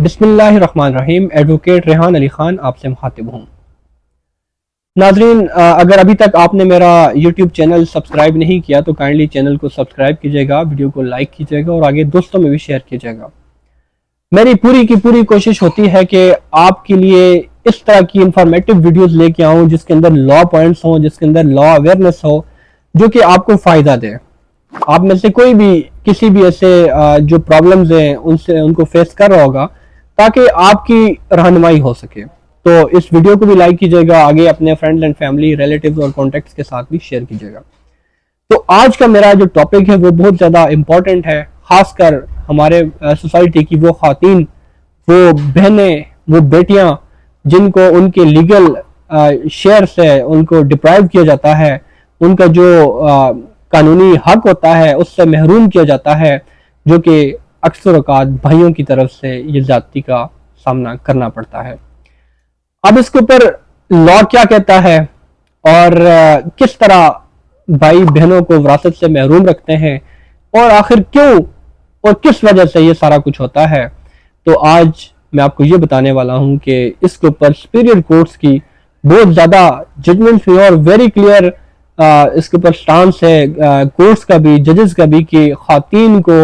بسم اللہ الرحمن الرحیم۔ ایڈوکیٹ ریحان علی خان آپ سے مخاطب ہوں۔ ناظرین، اگر ابھی تک آپ نے میرا یوٹیوب چینل سبسکرائب نہیں کیا تو کائنڈلی چینل کو سبسکرائب کیجیے گا، ویڈیو کو لائک کیجیے گا اور آگے دوستوں میں بھی شیئر کیجیے گا۔ میری پوری کی پوری کوشش ہوتی ہے کہ آپ کے لیے اس طرح کی انفارمیٹیو ویڈیوز لے کے آؤں جس کے اندر لا پوائنٹس ہوں، جس کے اندر لا اویئرنیس ہو، جو کہ آپ کو فائدہ دے۔ آپ میں سے کوئی بھی کسی بھی ایسے جو پرابلمز ہیں ان کو فیس کر رہا ہوگا تاکہ آپ کی رہنمائی ہو سکے، تو اس ویڈیو کو بھی لائک کیجیے گا، آگے اپنے فرینڈ اینڈ فیملی، ریلیٹیوز اور کانٹیکٹس کے ساتھ بھی شیئر کیجیے گا۔ تو آج کا میرا جو ٹاپک ہے وہ بہت زیادہ امپورٹنٹ ہے، خاص کر ہمارے سوسائٹی کی وہ خواتین، وہ بہنیں، وہ بیٹیاں جن کو ان کے لیگل شیئر سے ان کو ڈپرائیو کیا جاتا ہے، ان کا جو قانونی حق ہوتا ہے اس سے محروم کیا جاتا ہے، جو کہ اکثر اوقات بھائیوں کی طرف سے یہ زیادتی کا سامنا کرنا پڑتا ہے۔ اب اس کے اوپر لا کیا کہتا ہے اور کس طرح بھائی بہنوں کو وراثت سے محروم رکھتے ہیں اور آخر کیوں اور کس وجہ سے یہ سارا کچھ ہوتا ہے، تو آج میں آپ کو یہ بتانے والا ہوں کہ اس کے اوپر سپیریئر کورٹس کی بہت زیادہ ججمنٹ ہوئی اور ویری کلیئر اس کے اوپر سٹانس ہے کورٹس کا بھی، ججز کا بھی، کہ خواتین کو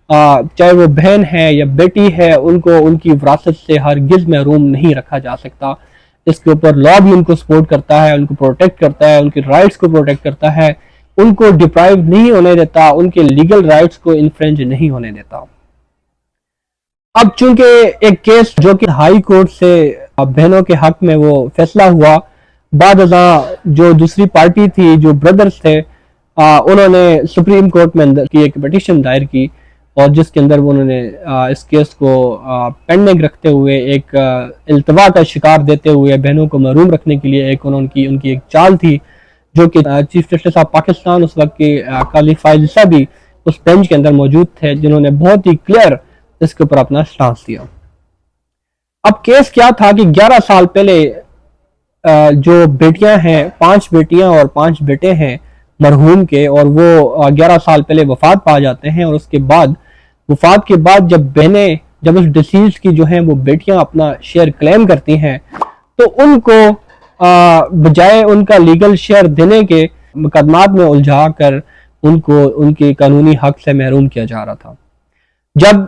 چاہے وہ بہن ہے یا بیٹی ہے ان کو ان کی وراثت سے ہرگز محروم نہیں رکھا جا سکتا۔ اس کے اوپر لا بھی ان کو سپورٹ کرتا ہے، ان کو پروٹیکٹ کرتا ہے، ان کے رائٹس کو پروٹیکٹ کرتا ہے، ان کو ڈپرائیو نہیں ہونے دیتا، ان کے لیگل رائٹس کو انفرنج نہیں ہونے دیتا۔ اب چونکہ ایک کیس جو کہ ہائی کورٹ سے بہنوں کے حق میں وہ فیصلہ ہوا، بعد ازاں جو دوسری پارٹی تھی، جو بردرز تھے، انہوں نے سپریم کورٹ میں کی ایک پٹیشن دائر کی اور جس کے اندر انہوں نے اس کیس کو پینڈنگ رکھتے ہوئے، ایک التوا کا شکار دیتے ہوئے بہنوں کو محروم رکھنے کے لیے ان کی ایک چال تھی، جو کہ چیف جسٹس آف پاکستان اس وقت کے قاضی فائز عیسیٰ بھی اس بینچ کے اندر موجود تھے، جنہوں نے بہت ہی کلیئر اس کے اوپر اپنا سٹانس دیا۔ اب کیس کیا تھا کہ 11 سال پہلے جو بیٹیاں ہیں، 5 بیٹیاں اور 5 بیٹے ہیں مرحوم کے، اور وہ 11 سال پہلے وفات پا جاتے ہیں، اور اس کے بعد وفات کے بعد جب اس ڈیسیز کی جو ہیں وہ بیٹیاں اپنا شیئر کلیم کرتی ہیں تو ان کو بجائے ان کا لیگل شیئر دینے کے مقدمات میں الجھا کر ان کو ان کے قانونی حق سے محروم کیا جا رہا تھا۔ جب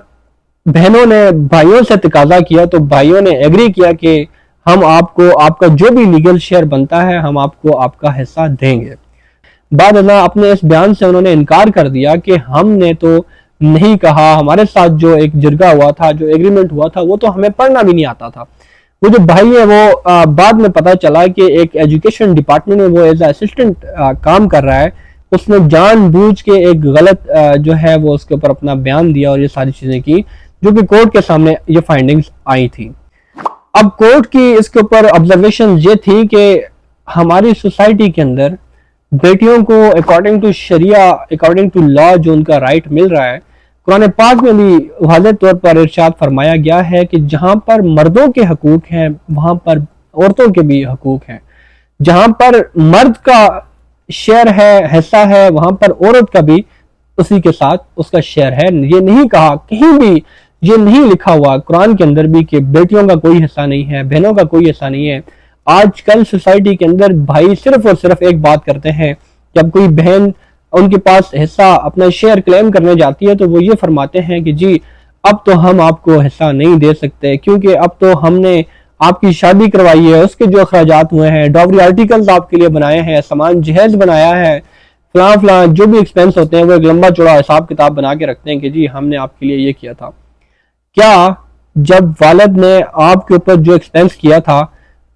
بہنوں نے بھائیوں سے تقاضا کیا تو بھائیوں نے ایگری کیا کہ ہم آپ کو آپ کا جو بھی لیگل شیئر بنتا ہے ہم آپ کو آپ کا حصہ دیں گے۔ بعد ازاں اپنے اس بیان سے انہوں نے انکار کر دیا کہ ہم نے تو نہیں کہا، ہمارے ساتھ جو ایک جرگہ ہوا تھا، جو ایگریمنٹ ہوا تھا، وہ تو ہمیں پڑھنا بھی نہیں آتا تھا۔ وہ جو بھائی ہے وہ بعد میں پتا چلا کہ ایک ایجوکیشن ڈپارٹمنٹ میں وہ ایز اسسٹنٹ کام کر رہا ہے، اس نے جان بوجھ کے ایک غلط جو ہے وہ اس کے اوپر اپنا بیان دیا اور یہ ساری چیزیں کی، جو کہ کورٹ کے سامنے یہ فائنڈنگز آئی تھی۔ اب کورٹ کی اس کے اوپر آبزرویشن یہ تھی کہ ہماری سوسائٹی کے اندر بیٹیوں کو according to Shariah, according to لا جو ان کا رائٹ مل رہا ہے، قرآن پاک میں بھی واضح طور پر ارشاد فرمایا گیا ہے کہ جہاں پر مردوں کے حقوق ہیں وہاں پر عورتوں کے بھی حقوق ہیں، جہاں پر مرد کا شیئر ہے، حصہ ہے، وہاں پر عورت کا بھی اسی کے ساتھ اس کا شیئر ہے۔ یہ نہیں کہا، کہیں بھی یہ نہیں لکھا ہوا قرآن کے اندر بھی کہ بیٹیوں کا کوئی حصہ نہیں ہے، بہنوں کا کوئی حصہ نہیں ہے۔ آج کل سوسائٹی کے اندر بھائی صرف اور صرف ایک بات کرتے ہیں، جب کوئی بہن ان کے پاس حصہ اپنا شیئر کلیم کرنے جاتی ہے تو وہ یہ فرماتے ہیں کہ جی اب تو ہم آپ کو حصہ نہیں دے سکتے، کیونکہ اب تو ہم نے آپ کی شادی کروائی ہے، اس کے جو اخراجات ہوئے ہیں، ڈاوری آرٹیکلز آپ کے لیے بنائے ہیں، سامان جہیز بنایا ہے، فلاں فلاں جو بھی ایکسپینس ہوتے ہیں وہ ایک لمبا چوڑا حساب کتاب بنا کے رکھتے ہیں کہ جی ہم نے آپ کے لیے یہ کیا تھا۔ کیا جب والد نے آپ کے اوپر جو ایکسپینس کیا تھا،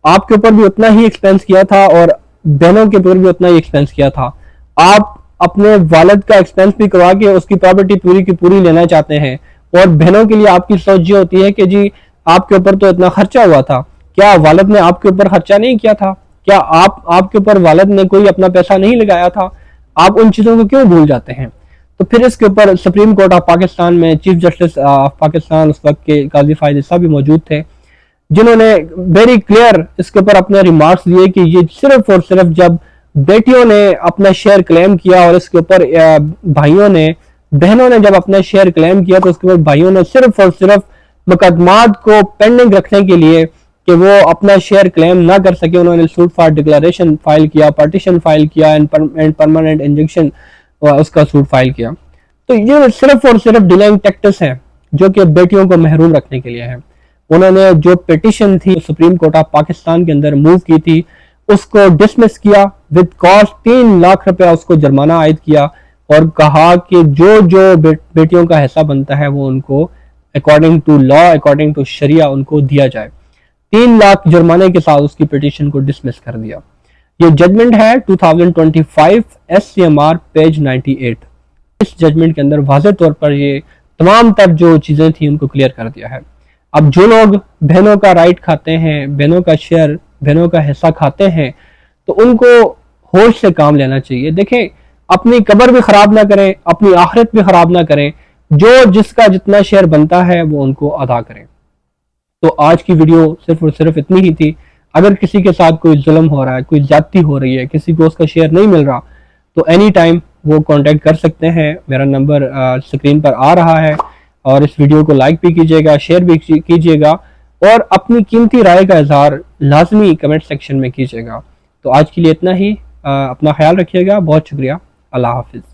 آپ کے اوپر بھی اتنا ہی ایکسپینس کیا تھا اور بہنوں کے اوپر بھی اتنا ہی ایکسپینس کیا تھا؟ آپ اپنے والد کا ایکسپینس بھی کروا کے اس کی پراپرٹی پوری کی پوری لینا چاہتے ہیں، اور بہنوں کے لیے آپ کی سوچ یہ ہوتی ہے کہ جی آپ کے اوپر تو اتنا خرچہ ہوا تھا، کیا والد نے آپ کے اوپر خرچہ نہیں کیا تھا؟ کیا آپ کے اوپر والد نے کوئی اپنا پیسہ نہیں لگایا تھا؟ آپ ان چیزوں کو کیوں بھول جاتے ہیں؟ تو پھر اس کے اوپر سپریم کورٹ آف پاکستان میں چیف جسٹس آف پاکستان اس وقت کے قاضی فائز عیسیٰ بھی موجود تھے، جنہوں نے ویری کلیئر اس کے اوپر اپنے ریمارکس دیے کہ یہ صرف اور صرف جب بیٹیوں نے اپنا شیئر کلیم کیا اور اس کے اوپر بہنوں نے جب اپنا شیئر کلیم کیا تو اس کے اوپر بھائیوں نے صرف اور صرف مقدمات کو پینڈنگ رکھنے کے لیے کہ وہ اپنا شیئر کلیم نہ کر سکے، انہوں نے سوٹ فار ڈکلریشن فائل کیا، پارٹیشن فائل کیا، اینڈ پرماننٹ انجیکشن اس کا سوٹ فائل کیا. تو یہ صرف اور صرف ڈیلنگ ٹیکٹس ہیں جو کہ بیٹیوں کو محروم رکھنے کے لیے ہیں. انہوں نے جو پیٹیشن تھی سپریم کورٹ آف پاکستان کے اندر موو کی تھی اس کو ڈسمس کیا، ود کاسٹ 3 لاکھ روپیہ اس کو جرمانہ عائد کیا، اور کہا کہ جو بیٹیوں کا حصہ بنتا ہے وہ ان کو according to law, according to شریعہ ان کو دیا جائے. 3 لاکھ جرمانے کے ساتھ اس کی پیٹیشن کو ڈسمس کر دیا. یہ ججمنٹ ہے 2025 SCMR پیج 98. اس ججمنٹ کے اندر واضح طور پر یہ تمام تر جو چیزیں تھیں ان کو کلیئر کر دیا ہے. اب جو لوگ بہنوں کا رائٹ کھاتے ہیں، بہنوں کا شیئر، بہنوں کا حصہ کھاتے ہیں، تو ان کو ہوش سے کام لینا چاہیے. دیکھیں اپنی قبر بھی خراب نہ کریں، اپنی آخرت بھی خراب نہ کریں، جو جس کا جتنا شیئر بنتا ہے وہ ان کو ادا کریں. تو آج کی ویڈیو صرف اور صرف اتنی ہی تھی. اگر کسی کے ساتھ کوئی ظلم ہو رہا ہے، کوئی زیادتی ہو رہی ہے، کسی کو اس کا شیئر نہیں مل رہا، تو اینی ٹائم وہ کانٹیکٹ کر سکتے ہیں. میرا نمبر سکرین پر آ رہا ہے، اور اس ویڈیو کو لائک بھی کیجیے گا، شیئر بھی کیجیے گا، اور اپنی قیمتی رائے کا اظہار لازمی کمنٹ سیکشن میں کیجیے گا. تو آج کے لیے اتنا ہی. اپنا خیال رکھیے گا. بہت شکریہ. اللہ حافظ.